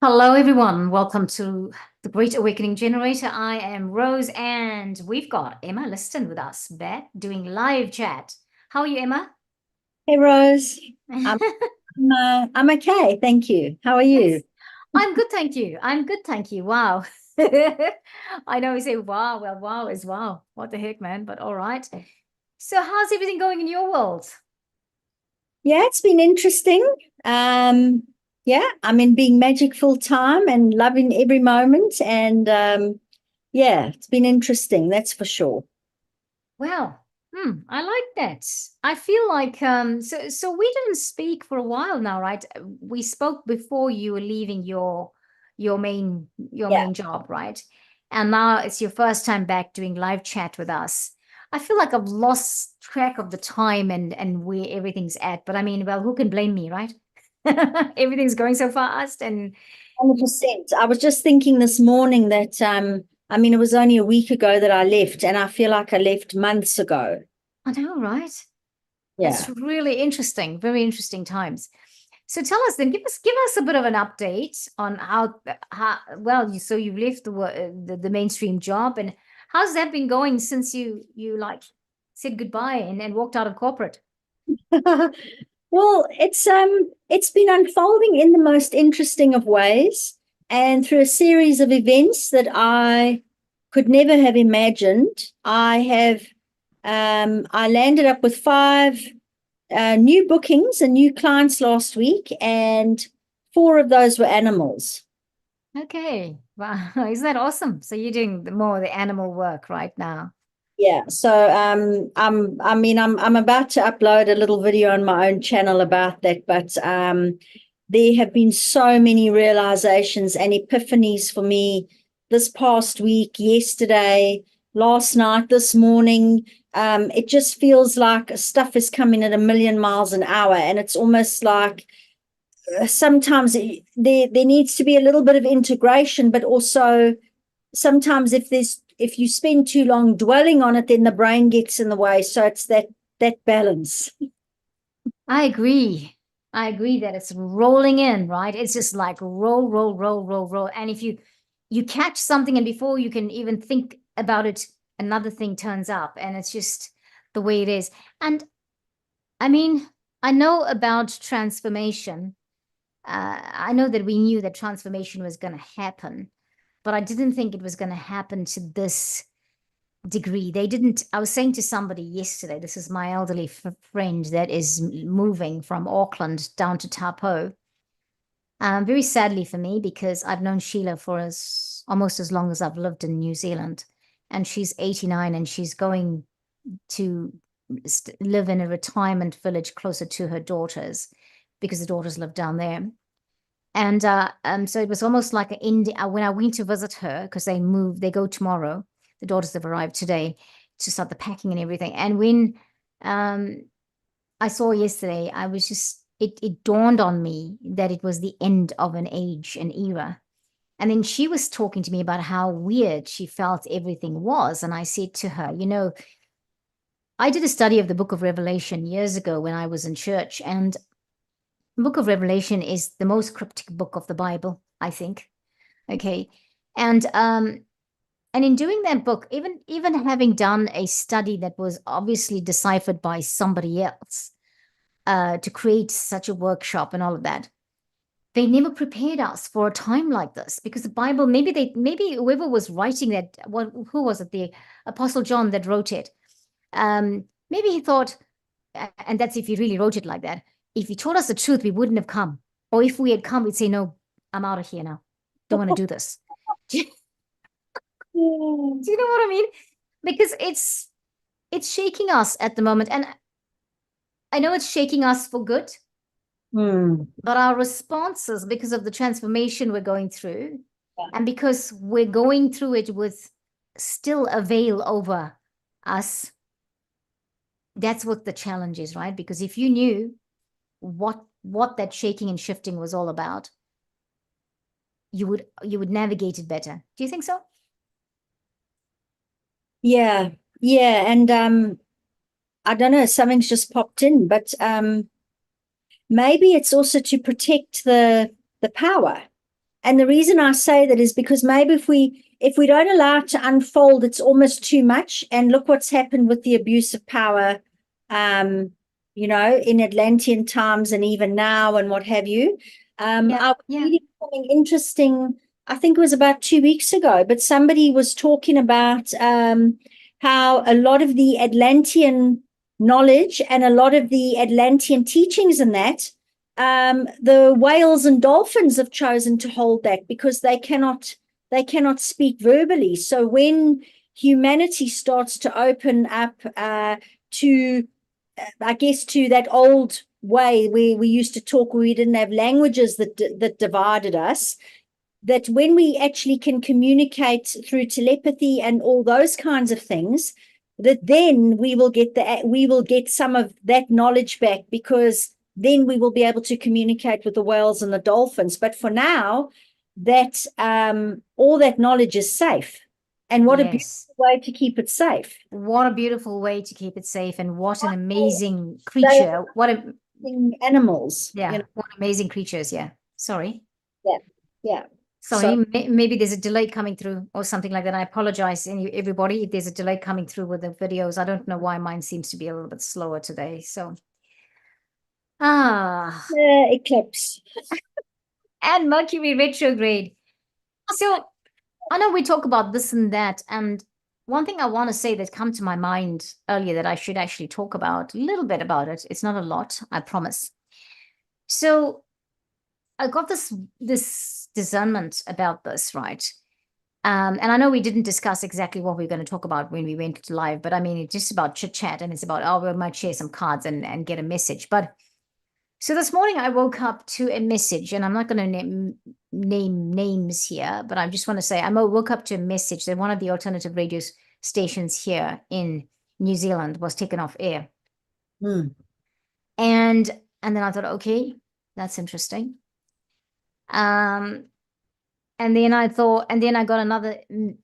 Hello, everyone. Welcome to the Great Awakening Generator. I am Rose, and we've got Emma Liston with us back doing live chat. How are you, Emma? Hey Rose, I'm I'm okay, thank you. How are you? Yes, I'm good, thank you. I'm good, thank you. Wow. I know we say wow, well, wow is wow. What the heck, man? But all right. So, how's everything going in your world? Yeah, it's been interesting. Um, yeah, I'm in being magic full time and loving every moment. And yeah, it's been interesting, that's for sure. Well, I like that. I feel like so we didn't speak for a while now, right? We spoke before you were leaving your Yeah. main job, right? And now it's your first time back doing live chat with us. I feel like I've lost track of the time and where everything's at. But I mean, well, who can blame me, right? Everything's going so fast and 100%. I was just thinking this morning that I mean, it was only a week ago that I left, and I feel like I left months ago. I know, right? It's Yeah. really interesting, very interesting times. So tell us then, give us a bit of an update on how well so you've left the mainstream job and how's that been going since you like said goodbye and walked out of corporate? Well, it's been unfolding in the most interesting of ways and through a series of events that I could never have imagined. I landed up with five new bookings and new clients last week, and four of those were animals. Okay, wow, isn't that awesome? So you're doing more of the animal work right now. Yeah, so I'm about to upload a little video on my own channel about that, but there have been so many realizations and epiphanies for me this past week, yesterday, last night, this morning. It just feels like stuff is coming at a million miles an hour, and it's almost like sometimes there needs to be a little bit of integration, but also sometimes if you spend too long dwelling on it, then the brain gets in the way. So it's that balance. I agree. I agree that it's rolling in, right? It's just like roll, roll, roll, roll, roll. And if you catch something and before you can even think about it, another thing turns up and it's just the way it is. And I mean, I know about transformation. I know that we knew that transformation was going to happen, but I didn't think it was going to happen to this degree. They didn't. I was saying to somebody yesterday, this is my elderly friend that is moving from Auckland down to Taupo. Very sadly for me, because I've known Sheila for almost as long as I've lived in New Zealand. And she's 89 and she's going to live in a retirement village closer to her daughters because the daughters live down there. And so it was almost like when I went to visit her because they go tomorrow. The daughters have arrived today to start the packing and everything. And when um, I saw yesterday, I was just it dawned on me that it was the end of an age, an era. And then she was talking to me about how weird she felt everything was. And I said to her, I did a study of the book of Revelation years ago when I was in church, and the book of Revelation is the most cryptic book of the Bible, I think. Okay. And and in doing that book, even having done a study that was obviously deciphered by somebody else, to create such a workshop and all of that, they never prepared us for a time like this because the Bible, maybe whoever was writing that, who was it? The Apostle John that wrote it. Maybe he thought, and that's if he really wrote it like that. If he told us the truth, we wouldn't have come. Or if we had come, we'd say, no, I'm out of here now. Don't want to do this. Do you know what I mean? Because it's shaking us at the moment. And I know it's shaking us for good, Hmm. but our responses, because of the transformation we're going through, and because we're going through it with still a veil over us, that's what the challenge is, right? Because if you knew what that shaking and shifting was all about, you would navigate it better. Do you think so? Yeah, yeah, and I don't know, something's just popped in, but maybe it's also to protect the power. And the reason I say that is because maybe if we don't allow it to unfold, it's almost too much. And look what's happened with the abuse of power, in Atlantean times and even now and what have you. I was reading something interesting, I think it was about 2 weeks ago, but somebody was talking about how a lot of the Atlantean knowledge and a lot of the Atlantean teachings and that, the whales and dolphins have chosen to hold that because they cannot speak verbally. So when humanity starts to open up to, I guess, to that old way where we used to talk, where we didn't have languages that divided us, that when we actually can communicate through telepathy and all those kinds of things, that then we will get some of that knowledge back, because then we will be able to communicate with the whales and the dolphins. But for now, that all that knowledge is safe. And what a beautiful way to keep it safe. What a beautiful way to keep it safe, and what an amazing creature. What a animals. Yeah, what amazing creatures. Yeah. Sorry. Yeah. Sorry, maybe there's a delay coming through or something like that. I apologize, everybody, if there's a delay coming through with the videos. I don't know why mine seems to be a little bit slower today. So, eclipse and Mercury retrograde. So I know we talk about this and that, and one thing I want to say that come to my mind earlier that I should actually talk about a little bit about it. It's not a lot, I promise. So I got this discernment about this, right? And I know we didn't discuss exactly what we were going to talk about when we went live, but I mean, it's just about chit chat, and it's about, we might share some cards and get a message. But so this morning I woke up to a message, and I'm not going to name names here, but I just want to say I woke up to a message that one of the alternative radio stations here in New Zealand was taken off air. And then I thought, okay, that's interesting. And then I got another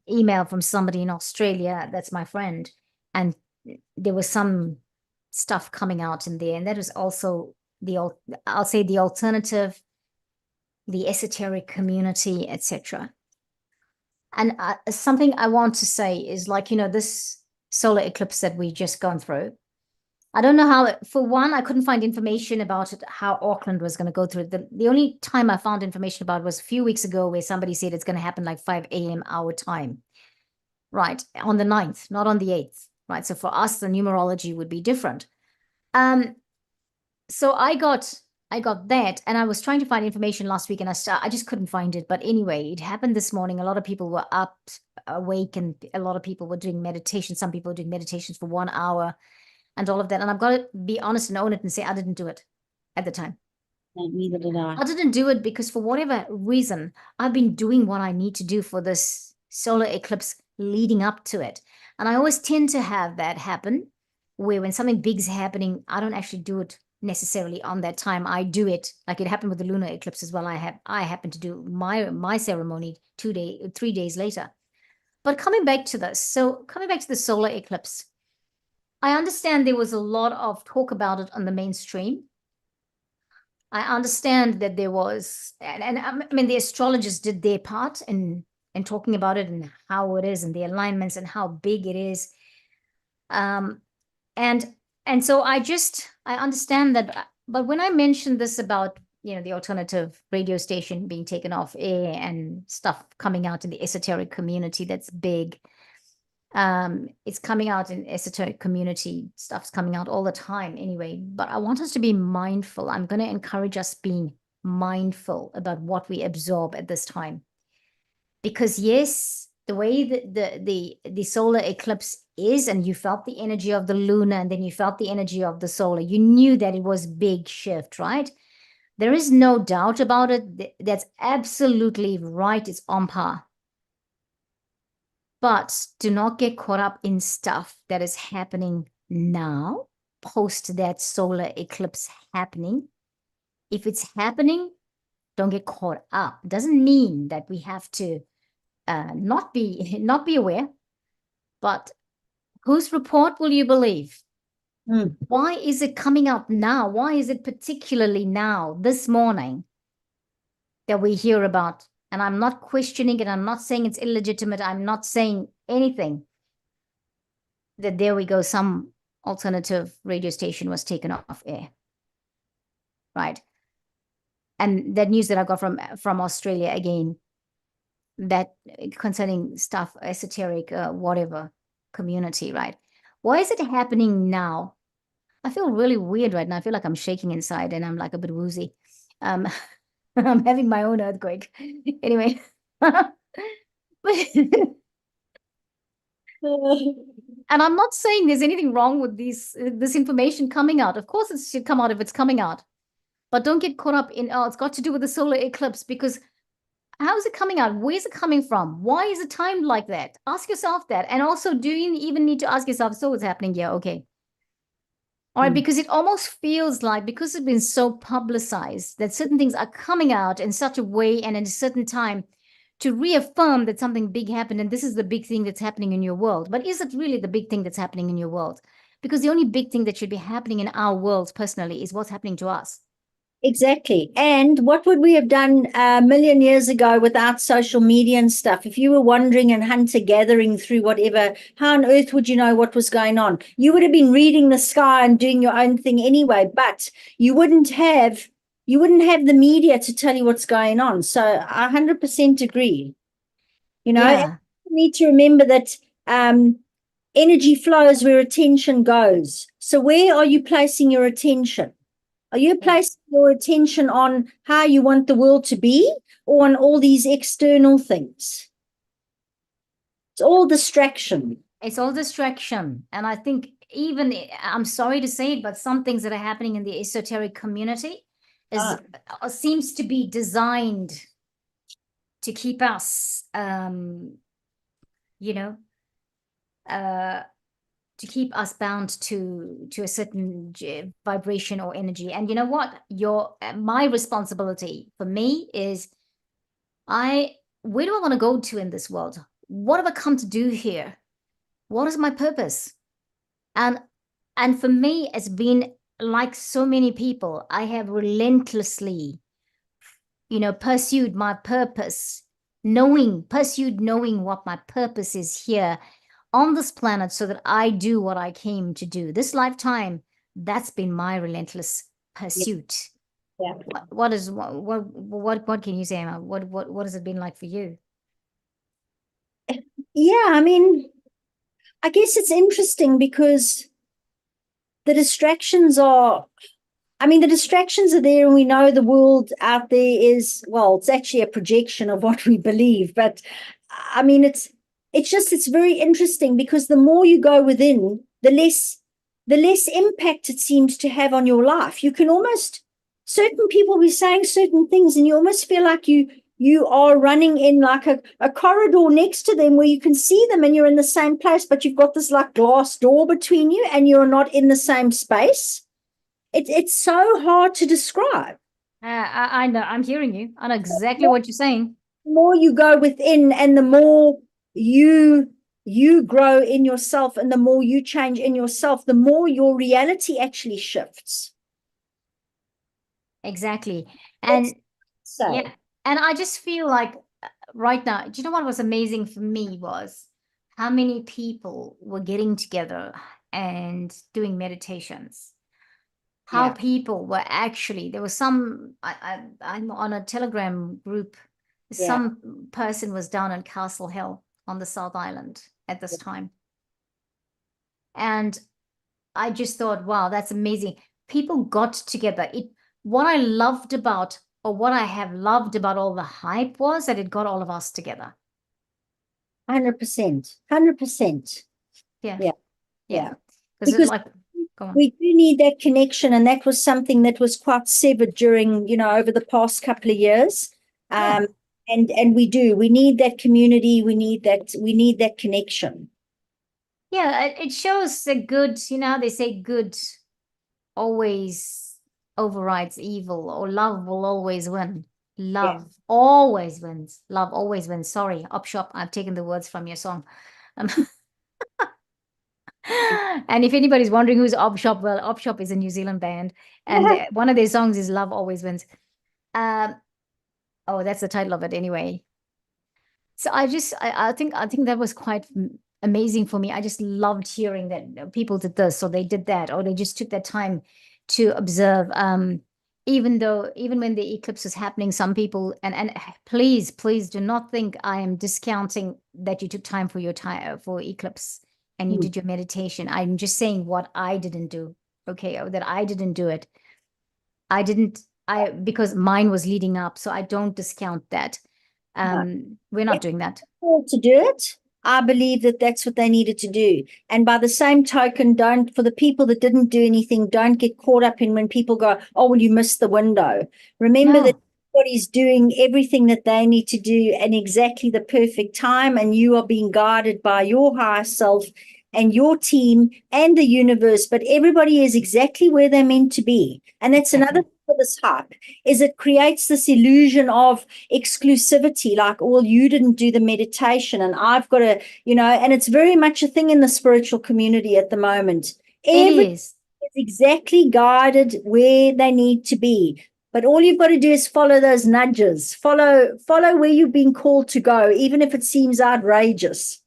email from somebody in Australia that's my friend, and there was some stuff coming out in there, and that was also I'll say the alternative, the esoteric community, etc. And something I want to say is, like, this solar eclipse that we just gone through, I don't know how, for one, I couldn't find information about it, how Auckland was going to go through it. The only time I found information about it was a few weeks ago, where somebody said it's going to happen like 5 a.m. our time, right? On the 9th, not on the 8th, right? So for us, the numerology would be different. So I got that, and I was trying to find information last week, and I just couldn't find it. But anyway, it happened this morning. A lot of people were awake, and a lot of people were doing meditation. Some people were doing meditations for 1 hour. And all of that. And I've got to be honest and own it and say I didn't do it at the time. Neither did I. I didn't do it because, for whatever reason, I've been doing what I need to do for this solar eclipse leading up to it. And I always tend to have that happen, where when something big's happening, I don't actually do it necessarily on that time. I do it, like it happened with the lunar eclipse as well. I happened to do my ceremony 3 days later. But coming back to this, coming back to the solar eclipse, I understand there was a lot of talk about it on the mainstream. I understand that there was, and I mean, the astrologers did their part in talking about it and how it is and the alignments and how big it is. And so I understand that. But when I mentioned this about, the alternative radio station being taken off air and stuff coming out in the esoteric community, that's big. It's coming out in esoteric community, stuff's coming out all the time anyway, but I want us to be mindful. I'm going to encourage us being mindful about what we absorb at this time, because yes, the way that the solar eclipse is, and you felt the energy of the lunar, and then you felt the energy of the solar, you knew that it was big shift, right? There is no doubt about it. That's absolutely right. It's on par. But do not get caught up in stuff that is happening now, post that solar eclipse happening. If it's happening, don't get caught up. It doesn't mean that we have to not be aware, but whose report will you believe? Why is it coming up now? Why is it particularly now, this morning, that we hear about and I'm not questioning it, I'm not saying it's illegitimate, I'm not saying anything, that there we go, some alternative radio station was taken off air, right? And that news that I got from Australia again, that concerning stuff, esoteric, whatever community, right? Why is it happening now? I feel really weird right now. I feel like I'm shaking inside and I'm like a bit woozy. I'm having my own earthquake. Anyway. And I'm not saying there's anything wrong with this information coming out. Of course, it should come out if it's coming out. But don't get caught up in, oh, it's got to do with the solar eclipse, because how is it coming out? Where is it coming from? Why is it timed like that? Ask yourself that. And also, do you even need to ask yourself, so what's happening here? Okay. All right, because it almost feels like, because it's been so publicized, that certain things are coming out in such a way and in a certain time to reaffirm that something big happened and this is the big thing that's happening in your world. But is it really the big thing that's happening in your world? Because the only big thing that should be happening in our world personally is what's happening to us. Exactly. And what would we have done a million years ago without social media and stuff? If you were wandering and hunter gathering through whatever, how on earth would you know what was going on? You would have been reading the sky and doing your own thing anyway, but you wouldn't have the media to tell you what's going on. So I 100% agree. You know, Yeah. you need to remember that energy flows where attention goes. So where are you placing your attention? Are you placing your attention on how you want the world to be, or on all these external things? It's all distraction. It's all distraction. And I think even, I'm sorry to say it, but some things that are happening in the esoteric community seems to be designed to keep us, you know, to keep us bound to a certain vibration or energy. And you know what? My responsibility for me is, where do I want to go to in this world? What have I come to do here? What is my purpose? And for me, it's been like so many people, I have relentlessly, pursued my purpose, knowing what my purpose is here on this planet, so that I do what I came to do. This lifetime, that's been my relentless pursuit. Yeah. What can you say, Emma? What has it been like for you? Yeah, I mean, I guess it's interesting because the distractions are there, and we know the world out there is, well, it's actually a projection of what we believe. But I mean, it's very interesting, because the more you go within, the less impact it seems to have on your life. You can almost, certain people be saying certain things, and you almost feel like you are running in like a corridor next to them, where you can see them and you're in the same place, but you've got this like glass door between you and you're not in the same space. It's so hard to describe. I know, I'm hearing you. I know exactly what you're saying. The more you go within, and the more you grow in yourself, and the more you change in yourself, the more your reality actually shifts. Exactly. And yeah, and I just feel like right now, do you know what was amazing for me was how many people were getting together and doing meditations. How people were actually, there was some, I'm on a Telegram group, some person was down in Castle Hill on the South Island at this time. And I just thought, wow, that's amazing. People got together. What I loved about, or what I have loved about all the hype, was that it got all of us together. 100%. 100%. Yeah. Because it's like, we do need that connection, and that was something that was quite severed during, over the past couple of years. And we need that community. We need that connection. Yeah, it shows the good, how they say good always overrides evil, or love will always win. Love always wins. Love always wins. Sorry, Upshop, I've taken the words from your song. And if anybody's wondering who's Upshop, well, Upshop is a New Zealand band, and one of their songs is Love Always Wins. Oh, that's the title of it anyway. So I think that was quite amazing for me. I just loved hearing that people did this or they did that or they just took that time to observe. Even when the eclipse was happening, some people and please do not think I am discounting that you took time for your time for eclipse and you Mm. did your meditation. I'm just saying what I didn't do. Okay, or that I didn't do it. I didn't I because mine was leading up, so I don't discount that. No. We're not doing that. To do it, I believe that that's what they needed to do. And by the same token, don't, for the people that didn't do anything, don't get caught up in when people go, oh, well, you missed the window. Remember that No, everybody's doing everything that they need to do in exactly the perfect time, and you are being guided by your higher self and your team and the universe, but everybody is exactly where they're meant to be. And that's another exactly. thing for this hype, is it creates this illusion of exclusivity, like, well, you didn't do the meditation and I've got to, and it's very much a thing in the spiritual community at the moment. It Everything is. is exactly guided where they need to be. But all you've got to do is follow those nudges, follow where you've been called to go, even if it seems outrageous.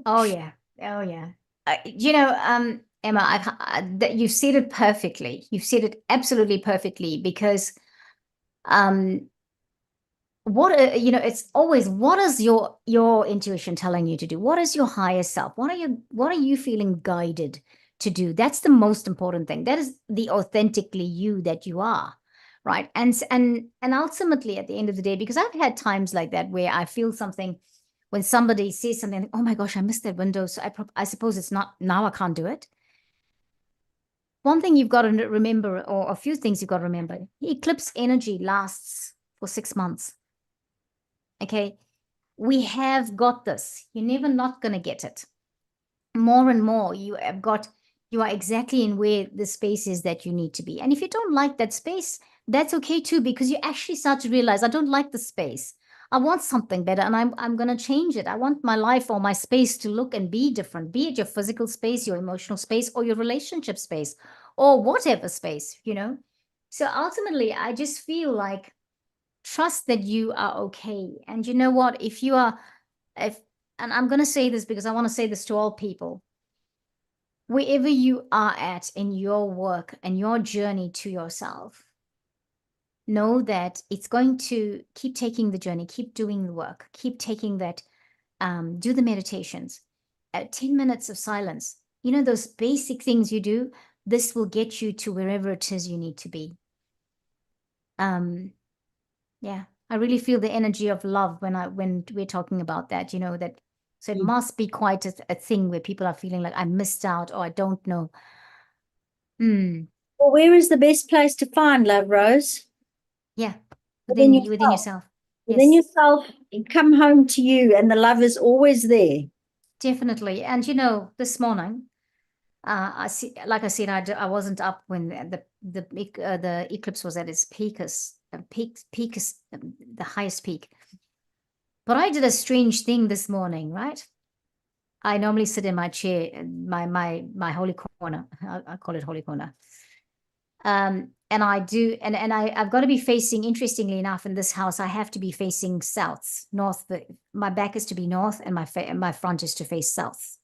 Oh yeah. Oh yeah. Emma, that you've said it perfectly. You've said it absolutely perfectly because um it's always what is your intuition telling you to do? What is your higher self? What are you feeling guided to do? That's the most important thing. That is the authentically you that you are, right? And ultimately at the end of the day, because I've had times like that where I feel something when somebody says something, oh my gosh, I missed that window. So I suppose it's not now, I can't do it. One thing you've got to remember, or a few things you've got to remember, eclipse energy lasts for 6 months. Okay. We have got this. You're never not going to get it. More and more, you are exactly in where the space is that you need to be. And if you don't like that space, that's okay too, because you actually start to realize, I don't like the space. I want something better and I'm going to change it. I want my life or my space to look and be different, be it your physical space, your emotional space, or your relationship space, or whatever space. So ultimately, I just feel like trust that you are okay. And you know what? If, and I'm going to say this because I want to say this to all people, wherever you are at in your work and your journey to yourself, know that it's going to keep taking the journey, keep doing the work, keep taking that, do the meditations, 10 minutes of silence. Those basic things you do, this will get you to wherever it is you need to be. Yeah, I really feel the energy of love when we're talking about that, that so it must be quite a thing where people are feeling like I missed out or I don't know. Well, where is the best place to find love, Rose? Yeah, Within within yourself. yourself. Within Yes, yourself, come home to you, and the love is always there. definitely. And this morning, I see, like I said, I wasn't up when the eclipse was at its peakest, the highest peak. But I did a strange thing this morning, right? I normally sit in my chair, my holy corner. I call it holy corner. And I do, and I've got to be facing. Interestingly enough, in this house, I have to be facing south, north. My back is to be north, and my front is to face south.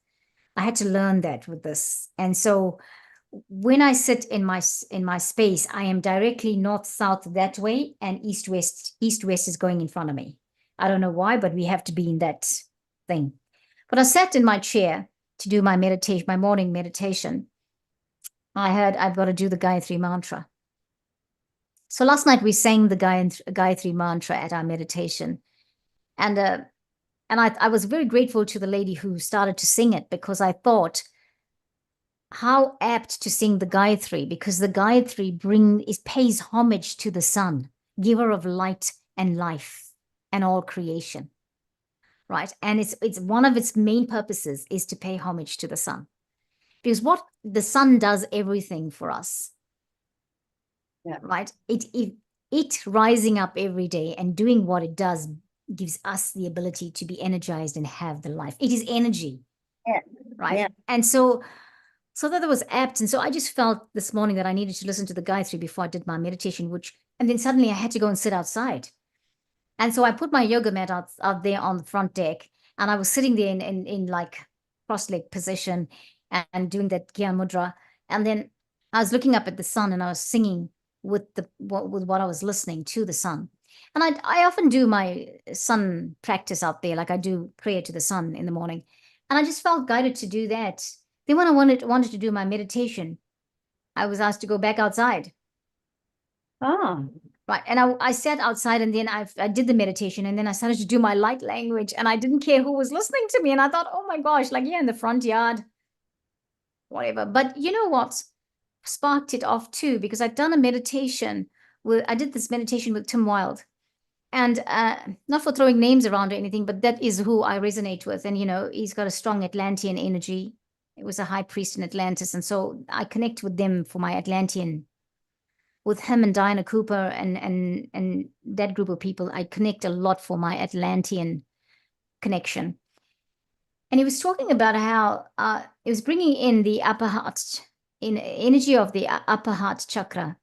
I had to learn that with this, and so when I sit in my space, I am directly north south that way, and east west is going in front of me. I don't know why, but we have to be in that thing. But I sat in my chair to do my meditation, my morning meditation. I heard I've got to do the Gayatri mantra. So last night we sang the Gayatri mantra at our meditation, and I was very grateful to the lady who started to sing it because I thought how apt to sing the Gayatri because the Gayatri pays homage to the sun, giver of light and life and all creation. Right. And it's one of its main purposes is to pay homage to the sun. Because what the sun does everything for us. Yeah. Right. It rising up every day and doing what it does gives us the ability to be energized and have the life. It is energy. Yeah. Right. Yeah. And so that was apt. And so I just felt this morning that I needed to listen to the Gayatri before I did my meditation, which And then suddenly I had to go and sit outside. And so I put my yoga mat out there on the front deck, and I was sitting there in like cross-leg position and doing that Gyan Mudra. And then I was looking up at the sun and I was singing with what I was listening to the sun. And I often do my sun practice out there, like I do prayer to the sun in the morning. And I just felt guided to do that. Then when I wanted to do my meditation, I was asked to go back outside. Ah, Right. And I sat outside, and then I did the meditation, and then I started to do my light language, and I didn't care who was listening to me. And I thought, oh my gosh, like, yeah, in the front yard, whatever. But you know what sparked it off too? Because I did this meditation with Tim Wilde. And not for throwing names around or anything, but that is who I resonate with. And, he's got a strong Atlantean energy. It was a high priest in Atlantis. And so I connect with them for my Atlantean. With him and Diana Cooper and that group of people, I connect a lot for my Atlantean connection. And he was talking about how it was bringing in the upper heart, in energy of the upper heart chakra.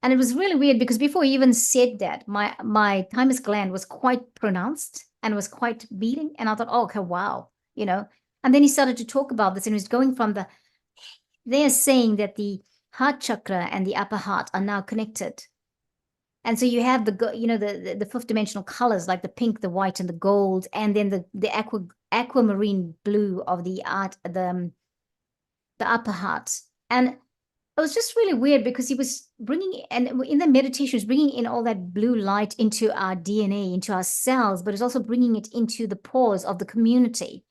And it was really weird because before he even said that, my thymus gland was quite pronounced and was quite beating. And I thought, oh, okay, wow, And then he started to talk about this, and he was going from they're saying that the heart chakra and the upper heart are now connected. And so you have the fifth dimensional colors, like the pink, the white, and the gold, and then the aquamarine blue of the upper heart. And it was just really weird because he was in the meditation, he was bringing in all that blue light into our DNA, into our cells, but it's also bringing it into the pores of the community.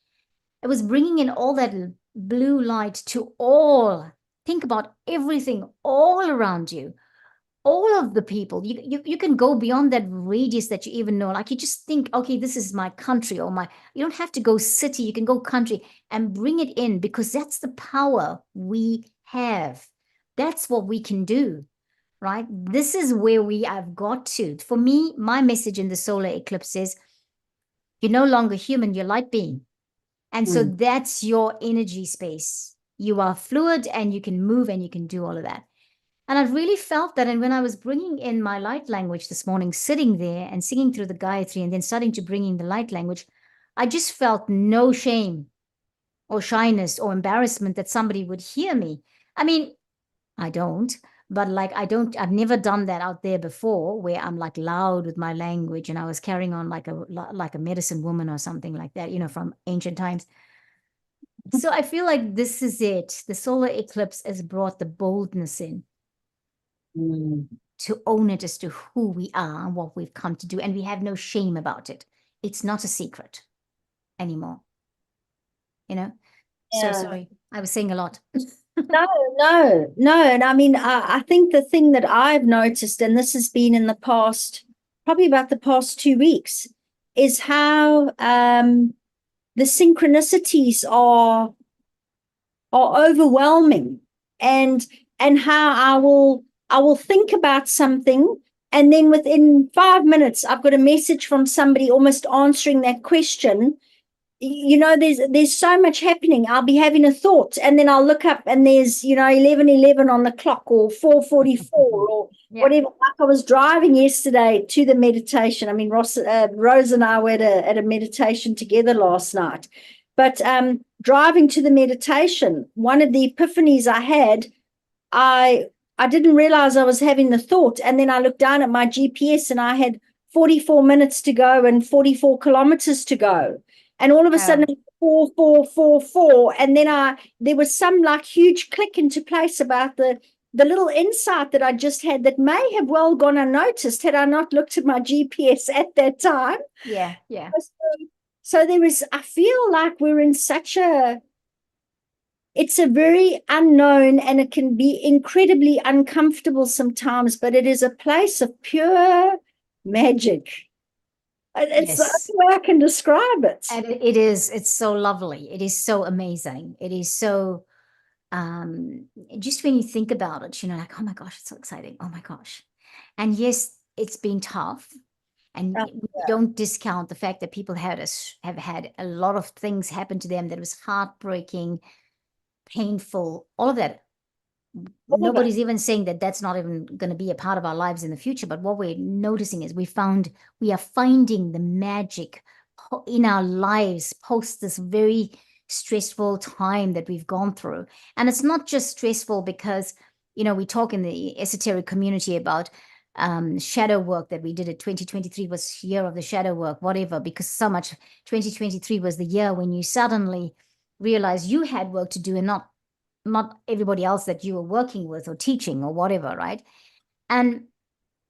It was bringing in all that blue light to all. Think about everything all around you, all of the people. You can go beyond that radius that you even know. Like, you just think, okay, this is my country, you don't have to go city, you can go country and bring it in, because that's the power we have. That's what we can do, right? This is where we have got to. For me, my message in the solar eclipse is, you're no longer human, you're light being. And so that's your energy space. You are fluid and you can move and you can do all of that. And I really felt that. And when I was bringing in my light language this morning, sitting there and singing through the Gayatri and then starting to bring in the light language, I just felt no shame or shyness or embarrassment that somebody would hear me. I mean, I don't, but I've never done that out there before, where I'm like loud with my language and I was carrying on like a medicine woman or something like that, from ancient times. So I feel like this is it. The solar eclipse has brought the boldness in to own it as to who we are and what we've come to do. And we have no shame about it. It's not a secret anymore. So Yeah. sorry, I was saying a lot. No. And I mean, I think the thing that I've noticed, and this has been in the past, probably about the past 2 weeks, is how the synchronicities are overwhelming, and how I will think about something, and then within 5 minutes I've got a message from somebody almost answering that question. There's so much happening. I'll be having a thought, and then I'll look up, and there's 11:11 on the clock, or 4:44, or whatever. Like, I was driving yesterday to the meditation. I mean, Rose and I were at a meditation together last night. But driving to the meditation, one of the epiphanies I had, I didn't realize I was having the thought, and then I looked down at my GPS, and I had 44 minutes to go and 44 kilometers to go. And all of a sudden, 4, and then there was some like huge click into place about the little insight that I just had that may have well gone unnoticed had I not looked at my GPS at that time. Yeah. So I feel like we're in it's a very unknown, and it can be incredibly uncomfortable sometimes, but it is a place of pure magic. It's the only way I can describe it. And it's so lovely. It is so amazing. It is so, just when you think about it, like, oh my gosh, it's so exciting. Oh my gosh. And yes, it's been tough. And we don't discount the fact that people have had a lot of things happen to them that was heartbreaking, painful, all of that. Nobody's even saying that that's not even going to be a part of our lives in the future. But what we're noticing is we are finding the magic in our lives post this very stressful time that we've gone through. And it's not just stressful because, we talk in the esoteric community about shadow work that we did at 2023 was year of the shadow work, whatever, because so much 2023 was the year when you suddenly realized you had work to do and not everybody else that you were working with or teaching or whatever, right?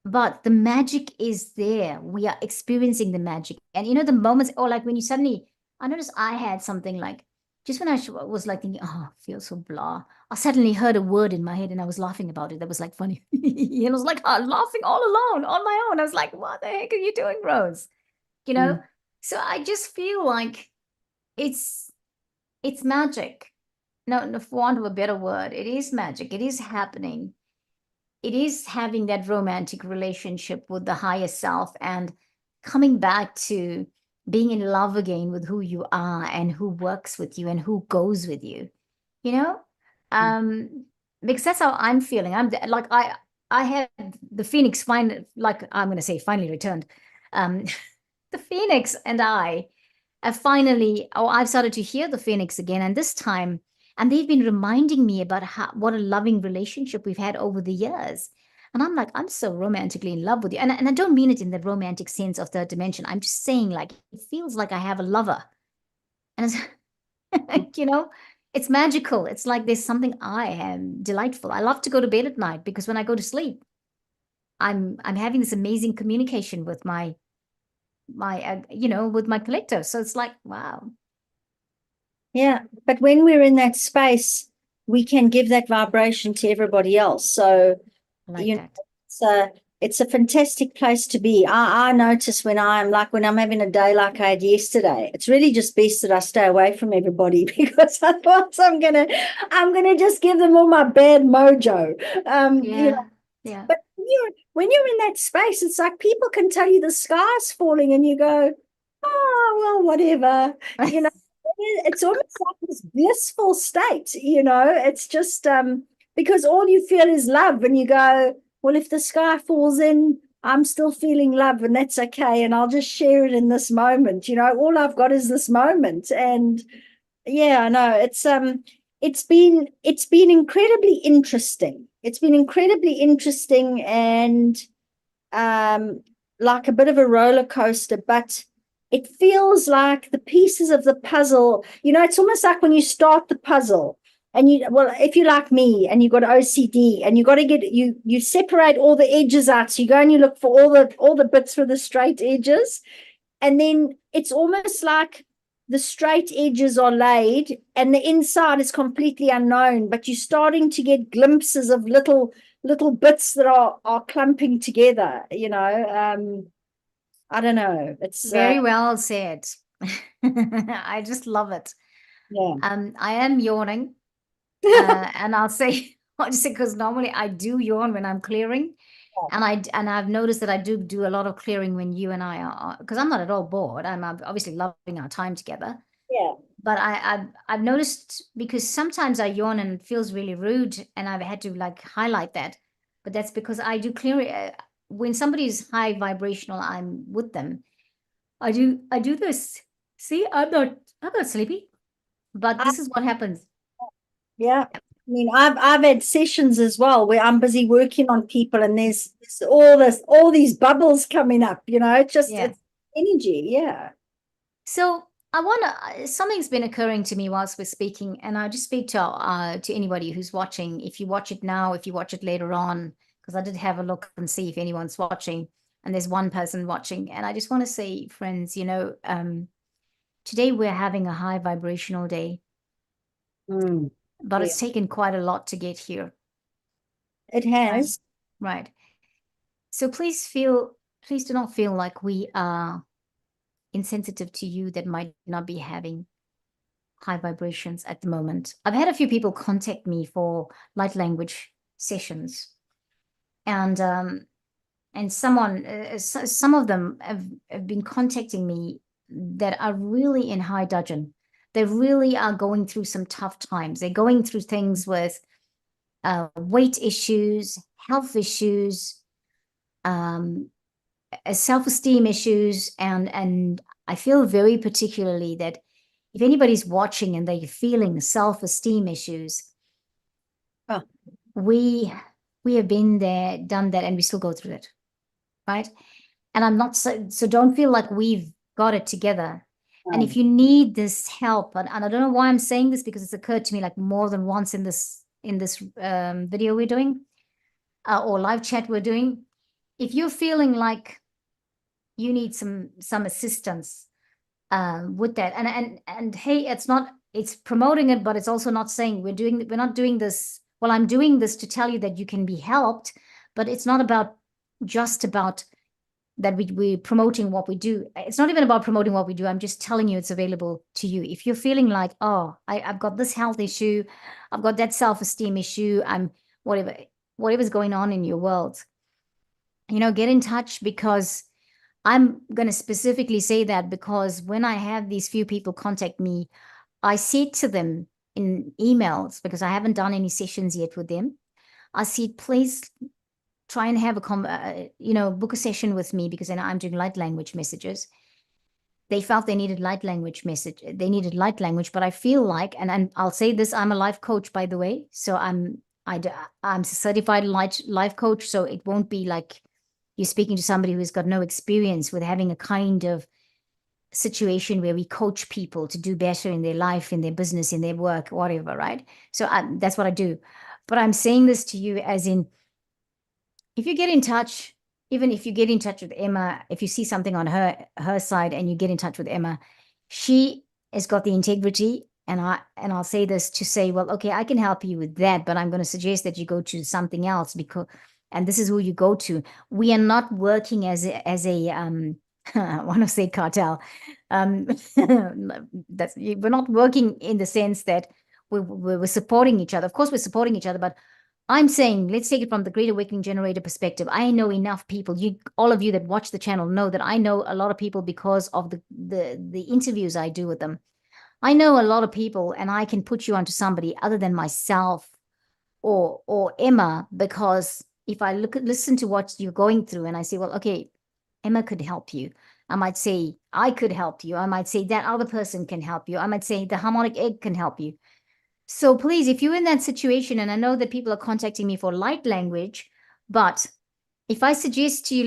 But the magic is there. We are experiencing the magic. And the moments, or like when you suddenly, I noticed I had something like, just when I was like thinking, oh, I feel so blah, I suddenly heard a word in my head and I was laughing about it. That was like funny. And I was like, laughing all alone, on my own. I was like, what the heck are you doing, Rose? Mm. So I just feel like it's magic. No, for want of a better word, it is magic. It is happening. It is having that romantic relationship with the higher self and coming back to being in love again with who you are and who works with you and who goes with you, you know? Um, because that's how I'm feeling. I'm like, I had the Phoenix like I'm going to say finally returned. Um, the Phoenix and I have finally, I've started to hear the Phoenix again. And this time, and they've been reminding me about what a loving relationship we've had over the years. And I'm like, I'm so romantically in love with you. And I don't mean it in the romantic sense of third dimension. I'm just saying, like, it feels like I have a lover. And it's, it's magical. It's like there's something I am delightful. I love to go to bed at night because when I go to sleep, I'm having this amazing communication with with my collector. So it's like, wow. Yeah, but when we're in that space, we can give that vibration to everybody else. So, I like you know, that. it's a fantastic place to be. I notice when I'm having a day like I had yesterday, it's really just best that I stay away from everybody because otherwise I'm gonna just give them all my bad mojo. Yeah. Yeah. But when you're in that space, it's like people can tell you the sky's falling, and you go, oh well, whatever. You know, it's almost like this blissful state. It's just because all you feel is love, and you go, well, if the sky falls in, I'm still feeling love, and that's okay, and I'll just share it in this moment. All I've got is this moment, and yeah, I know it's been incredibly interesting. It's been incredibly interesting and like a bit of a roller coaster, but it feels like the pieces of the puzzle, it's almost like when you start the puzzle and if you're like me and you've got OCD and you got to you separate all the edges out. So you go and you look for all the bits for the straight edges. And then it's almost like the straight edges are laid and the inside is completely unknown, but you're starting to get glimpses of little bits that are clumping together. I don't know. It's Very well said. I just love it. yeah. I am yawning, and I'll just say because normally I do yawn when I'm clearing, and I've noticed that I do a lot of clearing when you and I are because I'm not at all bored. I'm obviously loving our time together. Yeah. But I've noticed because sometimes I yawn and it feels really rude, and I've had to like highlight that. But that's because I do clear when somebody's high vibrational, I'm with them. I do this. See, I'm not sleepy, but this is what happens. Yeah. I mean, I've had sessions as well where I'm busy working on people and there's all these bubbles coming up, Yeah. it's energy. Yeah. So I wanna something's been occurring to me whilst we're speaking, and I'll just speak to anybody who's watching. If you watch it now, if you watch it later on, because I did have a look and see if anyone's watching, and there's one person watching, and I just want to say, friends, today we're having a high vibrational day, Mm, but yeah. it's taken quite a lot to get here. It Right. has. Right. So please do not feel like we are insensitive to you that might not be having high vibrations at the moment. I've had a few people contact me for light language sessions, and some of them have been contacting me that are really in high dudgeon. They really are going through some tough times. They're going through things with weight issues, health issues, self-esteem issues, and I feel very particularly that if anybody's watching and they're feeling self-esteem issues, Oh. we have been there, done that, and we still go through it, right? And I'm not so don't feel like we've got it together. And if you need this help, and I don't know why I'm saying this, because it's occurred to me like more than once in this video we're doing, or live chat we're doing. If you're feeling like you need some assistance with that, and hey, it's promoting it, but it's also not saying we're not doing this. Well, I'm doing this to tell you that you can be helped, but it's not about just about that we're promoting what we do. It's not even about promoting what we do. I'm just telling you it's available to you. If you're feeling like, oh, I've got this health issue, I've got that self-esteem issue, I'm whatever's going on in your world, get in touch, because I'm going to specifically say that because when I have these few people contact me, I say to them in emails, because I haven't done any sessions yet with them, I said, please try and have book a session with me, because then I'm doing light language messages. They felt they needed light language but I feel like, and I'll say this, I'm a life coach, by the way. So I'm a certified life coach. So it won't be like you're speaking to somebody who's got no experience with having a kind of situation where we coach people to do better in their life, in their business, in their work, whatever, right? So that's what I do. But I'm saying this to you as in, if you get in touch, even if you get in touch with Emma, if you see something on her side and you get in touch with Emma, she has got the integrity. And I'll say this to say, well, okay, I can help you with that, but I'm going to suggest that you go to something else, because, and this is who you go to. We are not working as a I want to say cartel. We're not working in the sense that we're supporting each other. Of course, we're supporting each other, but I'm saying, let's take it from the Great Awakening Generator perspective. I know enough people. All of you that watch the channel know that I know a lot of people because of the interviews I do with them. I know a lot of people, and I can put you onto somebody other than myself or Emma, because if I listen to what you're going through and I say, well, okay, Emma could help you. I might say, I could help you. I might say that other person can help you. I might say the harmonic egg can help you. So please, if you're in that situation, and I know that people are contacting me for light language, but if I suggest to you,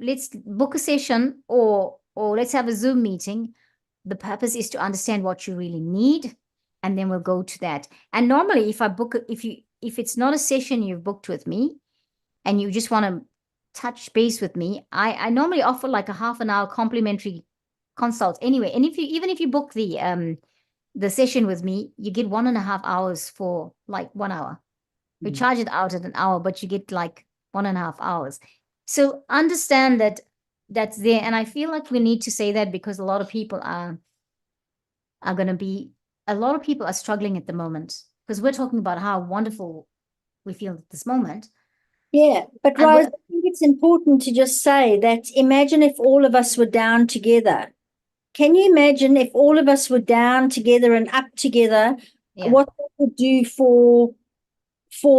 let's book a session, or let's have a Zoom meeting, the purpose is to understand what you really need, and then we'll go to that. And normally, if it's not a session you've booked with me, and you just want to touch base with me, I normally offer like a half an hour complimentary consult anyway. And even if you book the session with me, you get 1.5 hours for like 1 hour. We charge it out at an hour, but you get like 1.5 hours. So understand that that's there. And I feel like we need to say that, because a lot of people are struggling at the moment, because we're talking about how wonderful we feel at this moment. Yeah, but Rose, I think it's important to just say that imagine if all of us were down together. Can you imagine if all of us were down together and up together, what that would do for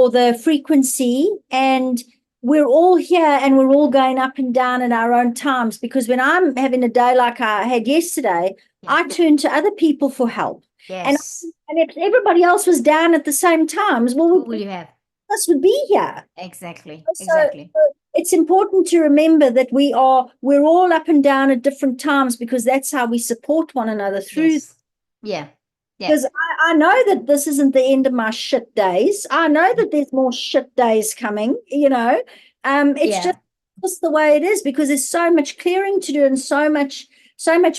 the frequency? And we're all here and we're all going up and down in our own times, because when I'm having a day like I had yesterday, I turn to other people for help. Yes. And if everybody else was down at the same times, well, what will you have? Us would be here. Exactly. So it's important to remember that we're all up and down at different times, because that's how we support one another through. Yes. Yeah. Because I know that this isn't the end of my shit days. I know that there's more shit days coming, It's just the way it is, because there's so much clearing to do and so much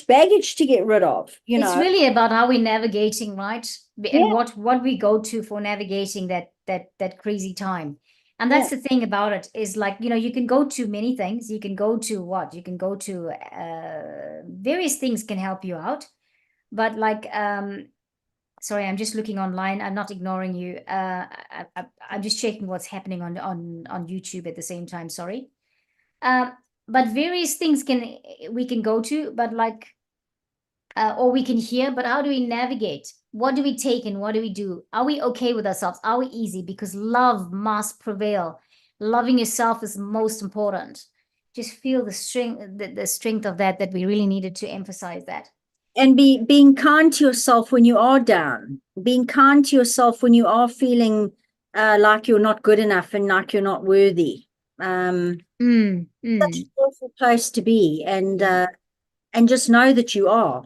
baggage to get rid of, It's really about how we're navigating, right? And what we go to for navigating that crazy time. And that's the thing about it, is like, you can go to many things. You can go to various things can help you out. But like, sorry, I'm just looking online. I'm not ignoring you. I'm just checking what's happening on YouTube at the same time. Sorry. But various things we can go to, but like, or we can hear, but how do we navigate? What do we take and what do we do? Are we okay with ourselves? Are we easy? Because love must prevail. Loving yourself is most important. Just feel the strength of that we really needed to emphasize that. And being kind to yourself when you are down, being kind to yourself when you are feeling like you're not good enough and like you're not worthy. Such an awful place to be, and just know that you are.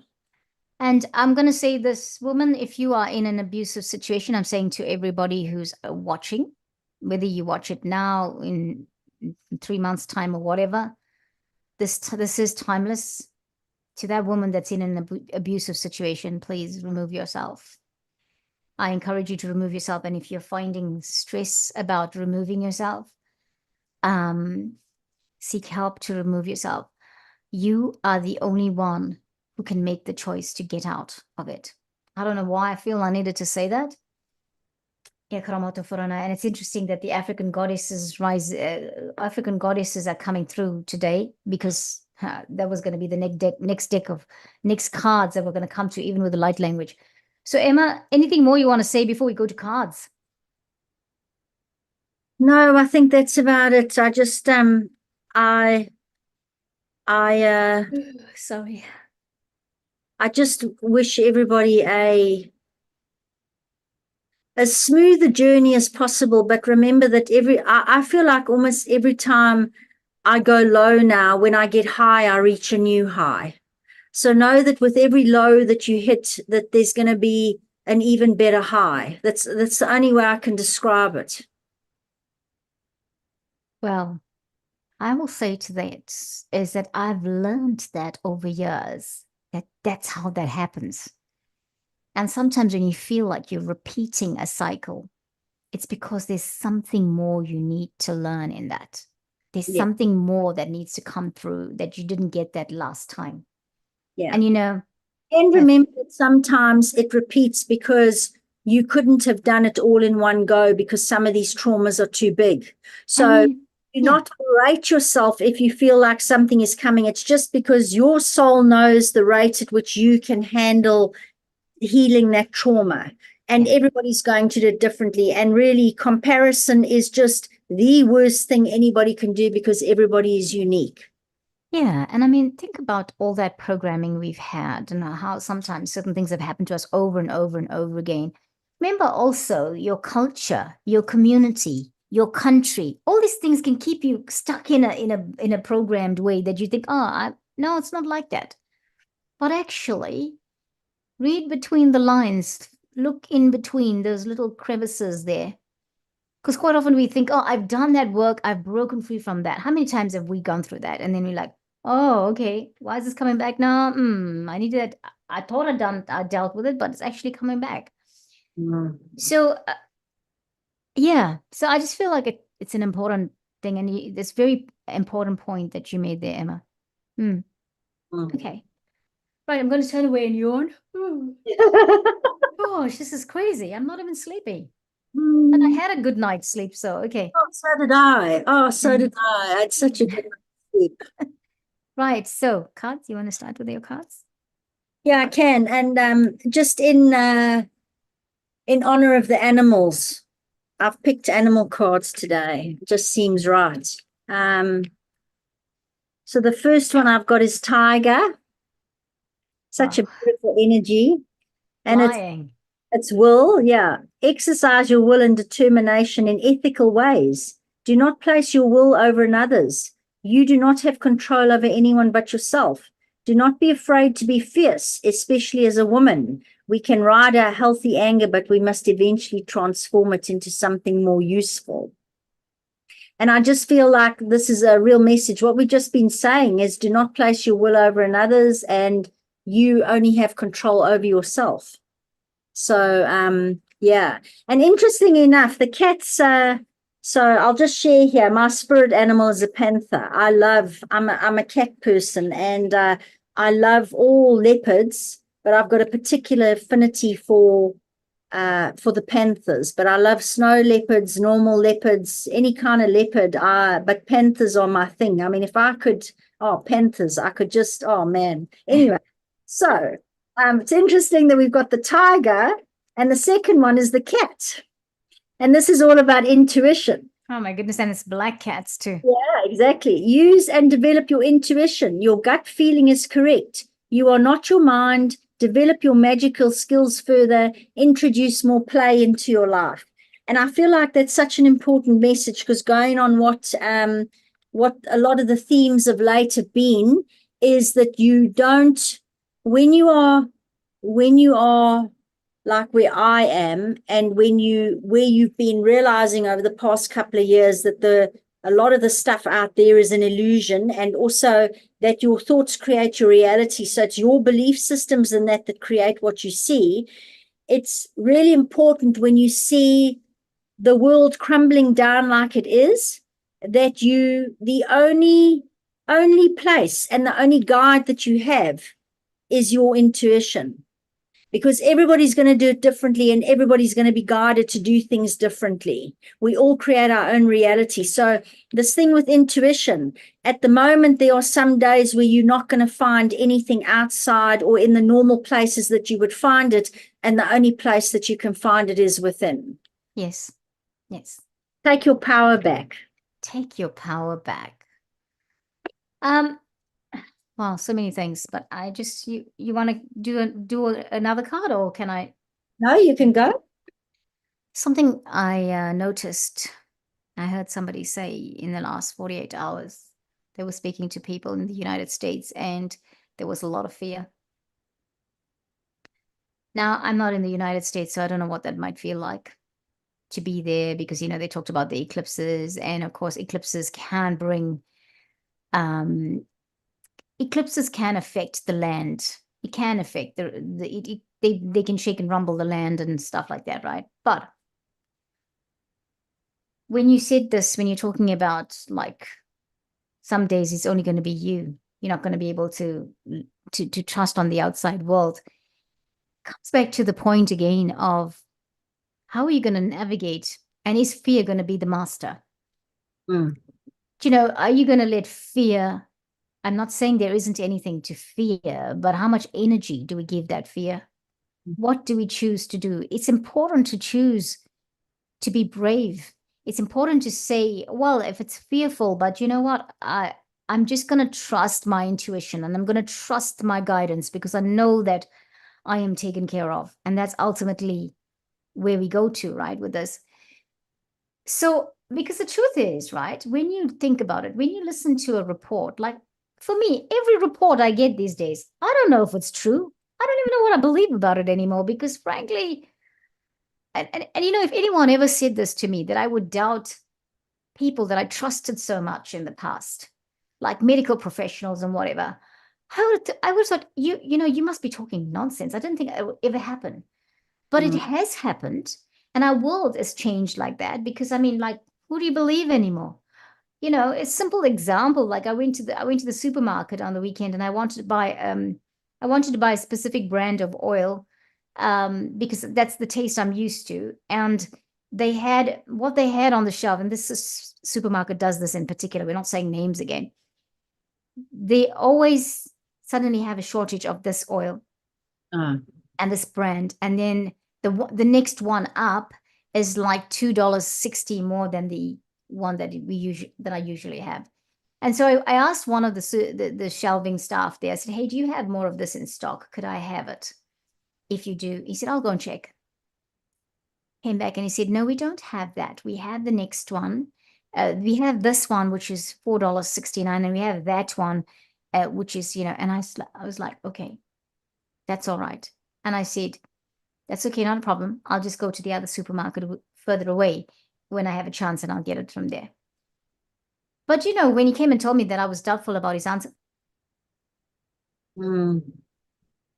And I'm going to say this, woman, if you are in an abusive situation, I'm saying to everybody who's watching, whether you watch it now in 3 months' time or whatever, this is timeless. To that woman that's in an abusive situation, please remove yourself. I encourage you to remove yourself. And if you're finding stress about removing yourself, seek help to remove yourself. You are the only one who can make the choice to get out of it. I don't know why I feel I needed to say that. And it's interesting that the African goddesses African goddesses are coming through today, because that was going to be the next cards that we're going to come to, even with the light language. So Emma, anything more you want to say before we go to cards? No, I think that's about it. I just sorry. I just wish everybody as smooth a journey as possible. But remember that I feel like almost every time I go low now, when I get high, I reach a new high. So know that with every low that you hit, that there's going to be an even better high. That's the only way I can describe it. Well, I will say to that is that I've learned that over years, that's how that happens. And sometimes when you feel like you're repeating a cycle, it's because there's something more you need to learn in that. There's something more that needs to come through that you didn't get that last time. Yeah. And and remember that sometimes it repeats because you couldn't have done it all in one go, because some of these traumas are too big. So do not berate yourself if you feel like something is coming. It's just because your soul knows the rate at which you can handle healing that trauma. And everybody's going to do it differently. And really, comparison is just the worst thing anybody can do, because everybody is unique. Yeah. And I mean, think about all that programming we've had and how sometimes certain things have happened to us over and over and over again. Remember also your culture, your community, your country, all these things can keep you stuck in a programmed way that you think, no, it's not like that. But actually, read between the lines, look in between those little crevices there. Because quite often we think, I've done that work, I've broken free from that. How many times have we gone through that? And then we're like, oh, okay, why is this coming back now? I needed that. I thought I dealt with it, but it's actually coming back. So, so I just feel like it's an important thing. And this very important point that you made there, Emma. Okay. Right, I'm going to turn away and yawn. Gosh, this is crazy. I'm not even sleepy. And I had a good night's sleep, so okay. Oh, so did I. I had such a good night's sleep. Right, so cards, you want to start with your cards? Yeah, I can. And just in honor of the animals, I've picked animal cards today. It just seems right. So the first one I've got is tiger. Such a beautiful energy. And it's will, exercise your will and determination in ethical ways. Do not place your will over another's. You do not have control over anyone but yourself. Do not be afraid to be fierce, especially as a woman. We can ride our healthy anger, but we must eventually transform it into something more useful. And I just feel like this is a real message. What we've just been saying is, do not place your will over another's, and you only have control over yourself. So, and interesting enough, the cats, so I'll just share here, my spirit animal is a panther. I'm a cat person, and I love all leopards, but I've got a particular affinity for the panthers. But I love snow leopards, normal leopards, any kind of leopard, but panthers are my thing. I mean, if I could, panthers, I could just, oh man. Anyway, so It's interesting that we've got the tiger, and the second one is the cat. And this is all about intuition. Oh my goodness, and it's black cats too. Yeah, exactly. Use and develop your intuition. Your gut feeling is correct. You are not your mind. Develop your magical skills further. Introduce more play into your life. And I feel like that's such an important message, because going on what a lot of the themes of late have been is that you don't, when you are like where I am, and where you've been realizing over the past couple of years that a lot of the stuff out there is an illusion, and also that your thoughts create your reality. So it's your belief systems and that create what you see. It's really important when you see the world crumbling down like it is, that the only place and the only guide that you have is your intuition, because everybody's going to do it differently, and everybody's going to be guided to do things differently. We all create our own reality. So this thing with intuition, at the moment, there are some days where you're not going to find anything outside or in the normal places that you would find it. And the only place that you can find it is within. Yes. Yes. Take your power back. Take your power back. Well, so many things, but I just you want to do another card, or can I? No, you can go. Something I noticed, I heard somebody say in the last 48 hours, they were speaking to people in the United States, and there was a lot of fear. Now, I'm not in the United States, so I don't know what that might feel like to be there, because, they talked about the eclipses, and of course, eclipses can bring eclipses can affect the land. It can affect they can shake and rumble the land and stuff like that, right? But when you said this, when you're talking about like some days it's only going to be you're not going to be able to trust on the outside world, it comes back to the point again of how are you going to navigate, and is fear going to be the master? Mm. Are you going to let fear? I'm not saying there isn't anything to fear, but how much energy do we give that fear? What do we choose to do? It's important to choose to be brave. It's important to say, well, if it's fearful, but you know what? I'm just going to trust my intuition, and I'm going to trust my guidance, because I know that I am taken care of. And that's ultimately where we go to, right, with this. So, because the truth is, right, when you think about it, when you listen to a report, like for me, every report I get these days, I don't know if it's true. I don't even know what I believe about it anymore, because frankly, and if anyone ever said this to me, that I would doubt people that I trusted so much in the past, like medical professionals and whatever, I would thought, you must be talking nonsense. I didn't think it would ever happen. But it has happened, and our world has changed like that, because like, who do you believe anymore? A simple example, like I went to the supermarket on the weekend, and I wanted to buy a specific brand of oil, because that's the taste I'm used to. And they had what they had on the shelf, and supermarket does this in particular. We're not saying names again. They always suddenly have a shortage of this oil and this brand, and then the next one up is like $2.60 more than the one that I usually have. And so I asked one of the shelving staff there. I said, "Hey, do you have more of this in stock? Could I have it? If you do," he said, "I'll go and check." Came back and he said, "No, we don't have that. We have the next one. We have this one, which is $4.69, and we have that one, which is, and I was like, okay, that's all right. And I said, that's okay, not a problem. I'll just go to the other supermarket further away when I have a chance, and I'll get it from there." But when he came and told me that, I was doubtful about his answer.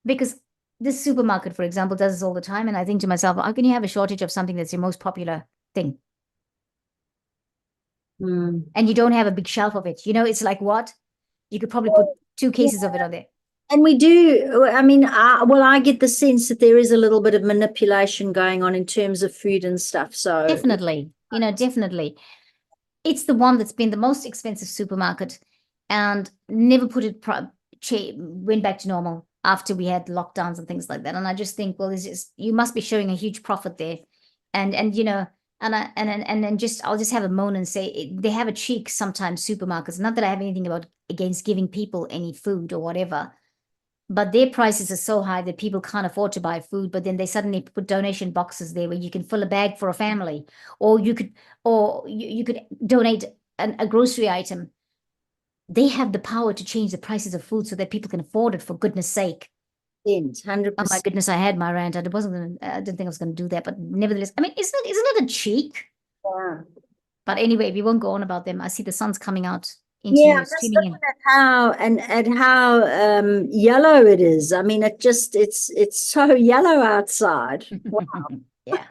Because this supermarket, for example, does this all the time. And I think to myself, how can you have a shortage of something that's your most popular thing? And you don't have a big shelf of it. It's like, what? You could probably put 2 cases of it on there. And we do, I get the sense that there is a little bit of manipulation going on in terms of food and stuff. So definitely, definitely. It's the one that's been the most expensive supermarket and never put it went back to normal. after we had lockdowns and things like that. And I just think, well, you must be showing a huge profit there. And you know, and then I'll just have a moan and say they have a cheek sometimes, supermarkets. Not that I have anything against giving people any food or whatever, but their prices are so high that people can't afford to buy food. But then they suddenly put donation boxes there where you can fill a bag for a family, or you could donate a grocery item. They have the power to change the prices of food so that people can afford it, for goodness sake. 100%. Oh my goodness, I had my rant. I didn't think I was going to do that, but nevertheless, I mean, isn't it a cheek? Yeah. But anyway, we won't go on about them. I see the sun's coming out into Yeah, I'm just streaming in. looking at how yellow it is. I mean, it's so yellow outside. Wow. Yeah.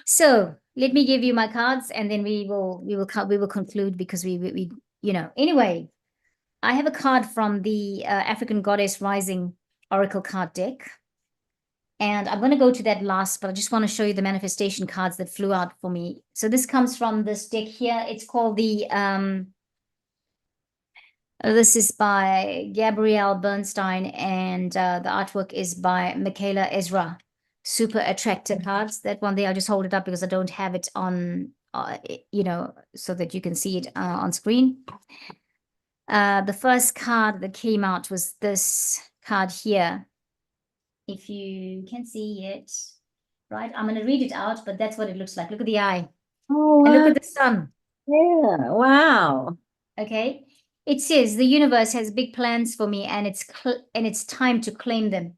So let me give you my cards, and then we will conclude, because we anyway. I have a card from the African Goddess Rising Oracle card deck. And I'm going to go to that last, but I just want to show you the manifestation cards that flew out for me. So this comes from this deck here. It's called the, this is by Gabrielle Bernstein, and the artwork is by Michaela Ezra. Super Attractor cards. That one there, I'll just hold it up because I don't have it on, so that you can see it on screen. The first card that came out was this card here. If you can see it, right? I'm going to read it out, but that's what it looks like. Look at the eye. Oh, And look wow. at the sun. Yeah, wow. Okay. It says the universe has big plans for me, and it's time to claim them.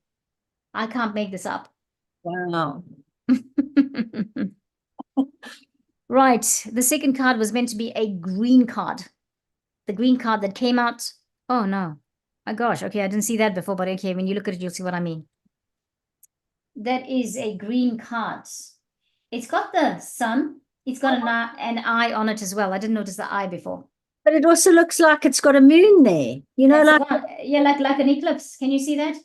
I can't make this up. Wow. Right. The second card was meant to be a green card. The green card that came out. Oh, no. My gosh. Okay, I didn't see that before, but okay, when you look at it, you'll see what I mean. That is a green card. It's got the sun. It's got an eye on it as well. I didn't notice the eye before. But it also looks like it's got a moon there. You know, That's like the one. Yeah, like an eclipse. Can you see that?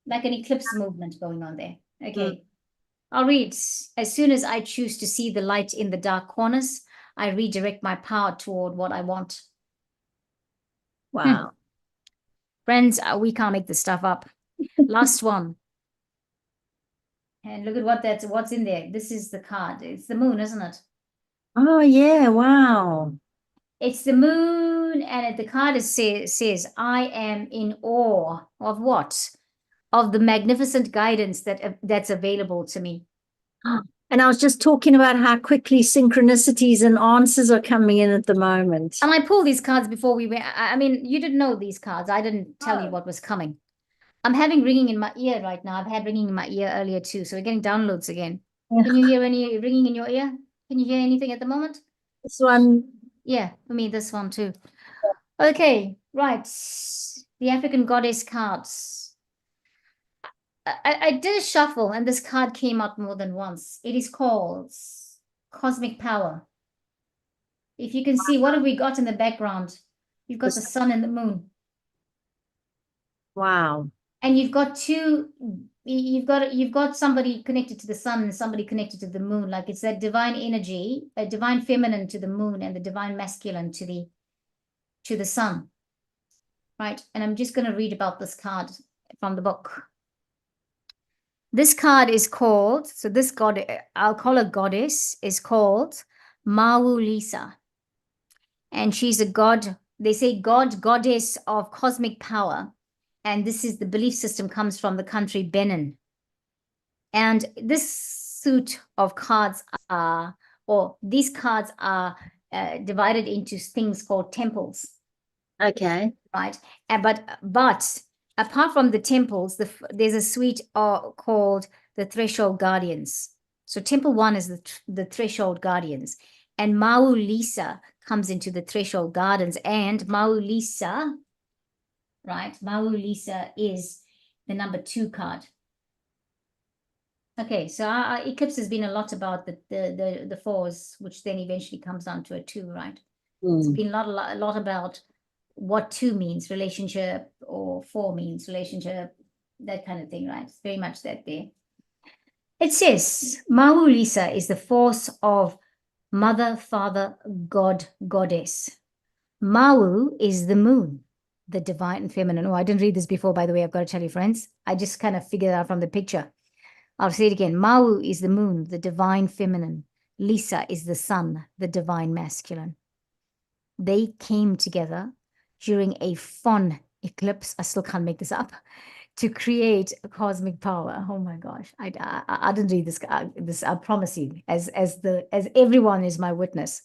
Like an eclipse movement going on there. Okay. I'll read. As soon as I choose to see the light in the dark corners, I redirect my power toward what I want. wow. Friends, we can't make this stuff up. Last one. And look at what's in there. This is the card. It's the moon, isn't it? Oh yeah, wow. It's the moon, and the card says, I am in awe of what? Of the magnificent guidance that's available to me. And I was just talking about how quickly synchronicities and answers are coming in at the moment. And I pulled these cards before we went. I mean, you didn't know these cards. I didn't tell you what was coming. I'm having ringing in my ear right now. I've had ringing in my ear earlier too. So we're getting downloads again. Yeah. Can you hear any ringing in your ear? Can you hear anything at the moment? This one. Yeah, for me, this one too. Okay, right. The African Goddess cards. I did a shuffle, and this card came out more than once. It is called Cosmic Power. If you can see, what have we got in the background? You've got the sun and the moon. Wow. And you've got somebody connected to the sun and somebody connected to the moon. Like it's that divine energy, a divine feminine to the moon and the divine masculine to the sun. Right? And I'm just going to read about this card from the book. This card is called, so this god, I'll call her goddess, is called Mawu Lisa. And she's a god, they say goddess of cosmic power. And this is the belief system comes from the country Benin. And this suit of cards these cards are divided into things called temples. Okay. Right. But apart from the temples, there's a suite called the Threshold Guardians. So Temple 1 is the Threshold Guardians. And Mawu Lisa comes into the Threshold Gardens. And Mawu Lisa, right? Mawu Lisa is the number 2 card. Okay, so our eclipse has been a lot about the 4s, which then eventually comes down to a 2, right? It's been a lot about what 2 means, relationship, or 4 means relationship, that kind of thing, right? It's very much that there. It says, Mawu Lisa is the force of Mother, Father, God, Goddess. Mawu is the moon, the divine feminine. Oh, I didn't read this before, by the way. I've got to tell you, friends. I just kind of figured it out from the picture. I'll say it again. Mau is the moon, the divine feminine. Lisa is the sun, the divine masculine. They came together during a fun eclipse. I still can't make this up. To create a cosmic power. Oh my gosh. I didn't read this, I promise you, as everyone is my witness.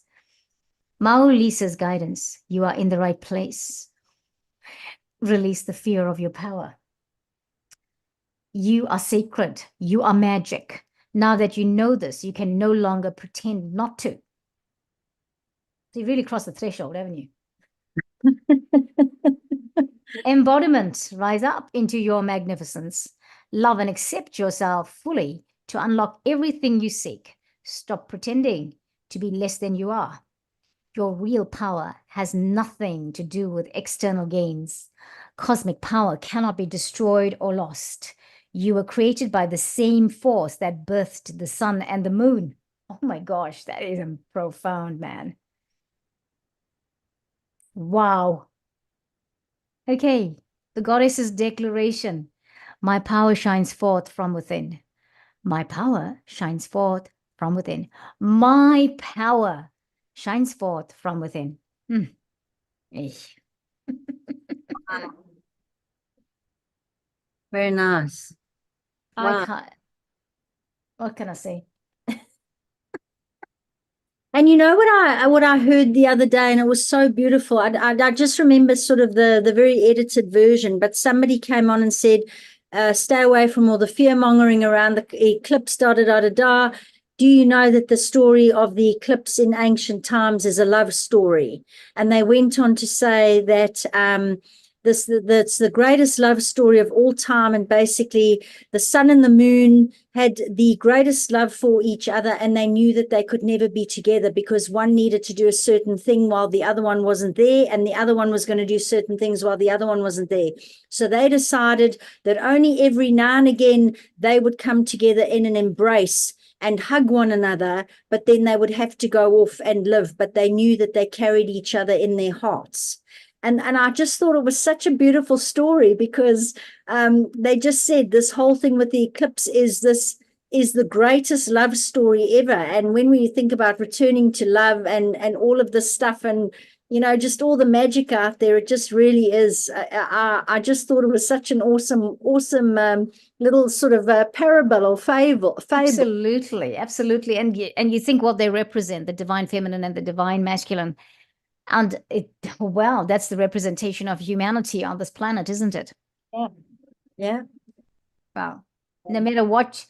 Mau Lisa's guidance. You are in the right place. Release the fear of your power. You are sacred. You are magic. Now that you know this, you can no longer pretend not to. So you really crossed the threshold, haven't you? Embodiment, rise up into your magnificence. Love and accept yourself fully to unlock everything you seek. Stop pretending to be less than you are. Your real power has nothing to do with external gains. Cosmic power cannot be destroyed or lost. You were created by the same force that birthed the sun and the moon. Oh my gosh, that is profound, man. Wow. Okay, the goddess's declaration. My power shines forth from within. My power shines forth from within. My power shines forth from within. Very nice. I Wow. can't. What can I say? And you know what I heard the other day, and it was so beautiful. I just remember sort of the very edited version, but somebody came on and said, "Stay away from all the fear mongering around the eclipse." Da da da da da. Do you know that the story of the eclipse in ancient times is a love story? And they went on to say that that's the greatest love story of all time, and basically the sun and the moon had the greatest love for each other, and they knew that they could never be together because one needed to do a certain thing while the other one wasn't there, and the other one was going to do certain things while the other one wasn't there. So they decided that only every now and again they would come together in an embrace and hug one another, but then they would have to go off and live, but they knew that they carried each other in their hearts. And I just thought it was such a beautiful story because they just said this whole thing with the eclipse is the greatest love story ever. And when we think about returning to love and all of this stuff, and just all the magic out there, it just really is. I just thought it was such an awesome little sort of parable or fable. Absolutely, absolutely. And you think what they represent, the divine feminine and the divine masculine. And wow, that's the representation of humanity on this planet, isn't it? Yeah. Yeah. Wow. No matter what,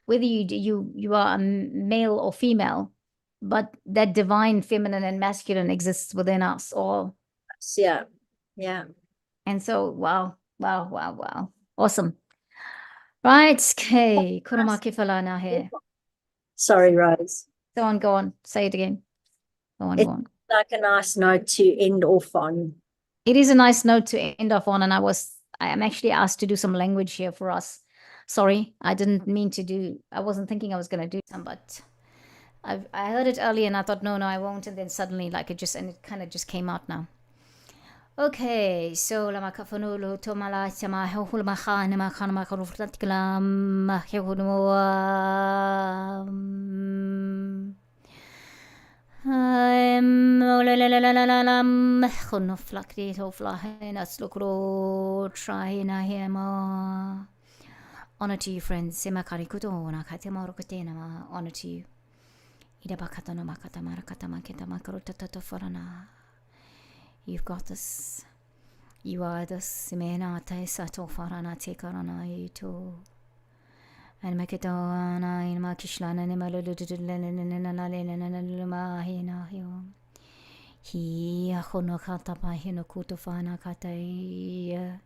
whether you are a male or female, but that divine feminine and masculine exists within us all. Yeah. Yeah. And so, wow. Awesome. Right. Okay. Kuruma kifalana here. Sorry, Rose. Go on. Say it again. Go on. Like a nice note to end off on. It is a nice note to end off on, and I am actually asked to do some language here for us. Sorry, I didn't mean to do. I wasn't thinking I was going to do some, but I heard it earlier and I thought no, I won't, and then suddenly it kind of just came out now. Okay, so lama kafanulu to mala sama hul mahan ma khan ma konfront klam honor to you, friends. Honor to you. You've got this. You are this. And make it in my kishlan and he honokata by hinokutofana katai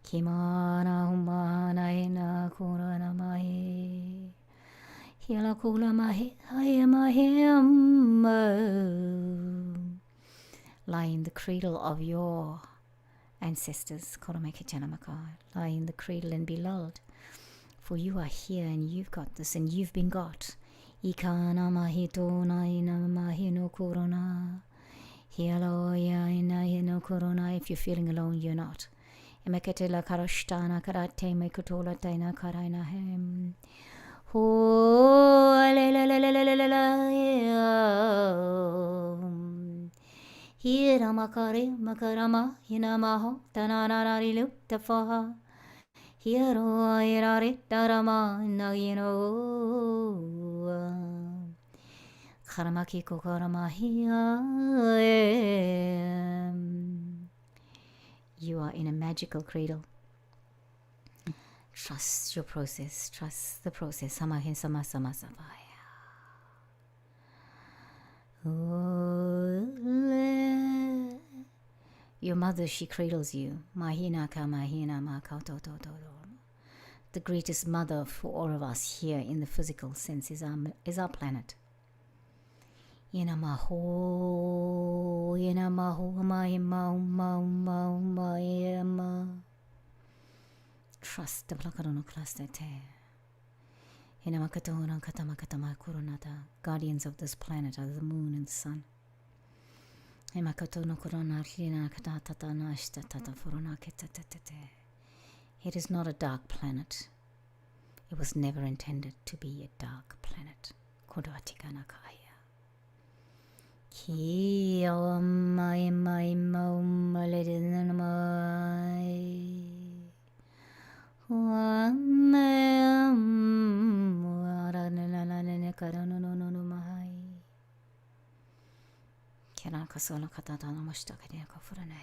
kimana humana in kurana mahi hila kula mahi I am a him lie in the cradle of your ancestors. Lie in the cradle and be lulled. For you are here and you've got this and you've been got. Ikana mahito na ina mahino korona. Hello, ya ina corona. If you're feeling alone, you're not. Emeketela karashtana karate mekotola taina karaina hem. Ho la la la la la la la la. Hira makare makarama hinamaho tananari luktafaha. Hiro irari darama nagino. Karamaki kokarama hiya. You are in a magical cradle. Trust your process. Trust the process. Samahin sama sama sabaya. Your mother, she cradles you. Mahina ka mahina ma ka to to to. The greatest mother for all of us here in the physical sense is our planet. Inamaho, inamaho, ma. Trust the plakarono klastate. Inamakatona katamakatama kurunata. Guardians of this planet are the moon and the sun. Imakatono kurona lina katatana ishtatata furuna ketatete. It is not a dark planet. It was never intended to be a dark planet. Kodoatikanakaya. Ki mai mai mo maledinamai. Kasola katatana mashtakania kafurane.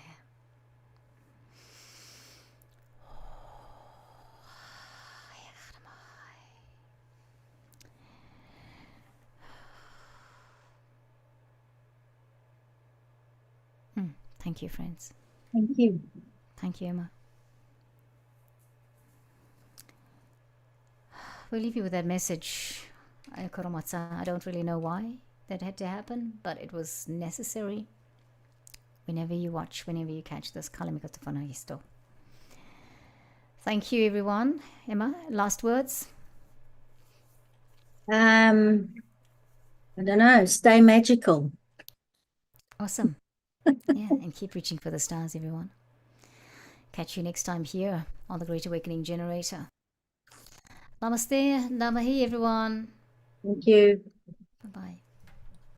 Thank you, friends. Thank you. Thank you, Emma. We'll leave you with that message. I don't really know why that had to happen, but it was necessary. Whenever you watch, whenever you catch this, thank you, everyone. Emma, last words? I don't know. Stay magical. Awesome. Yeah, and keep reaching for the stars, everyone. Catch you next time here on the Great Awakening Generator. Namaste, namahe, everyone. Thank you. Bye-bye.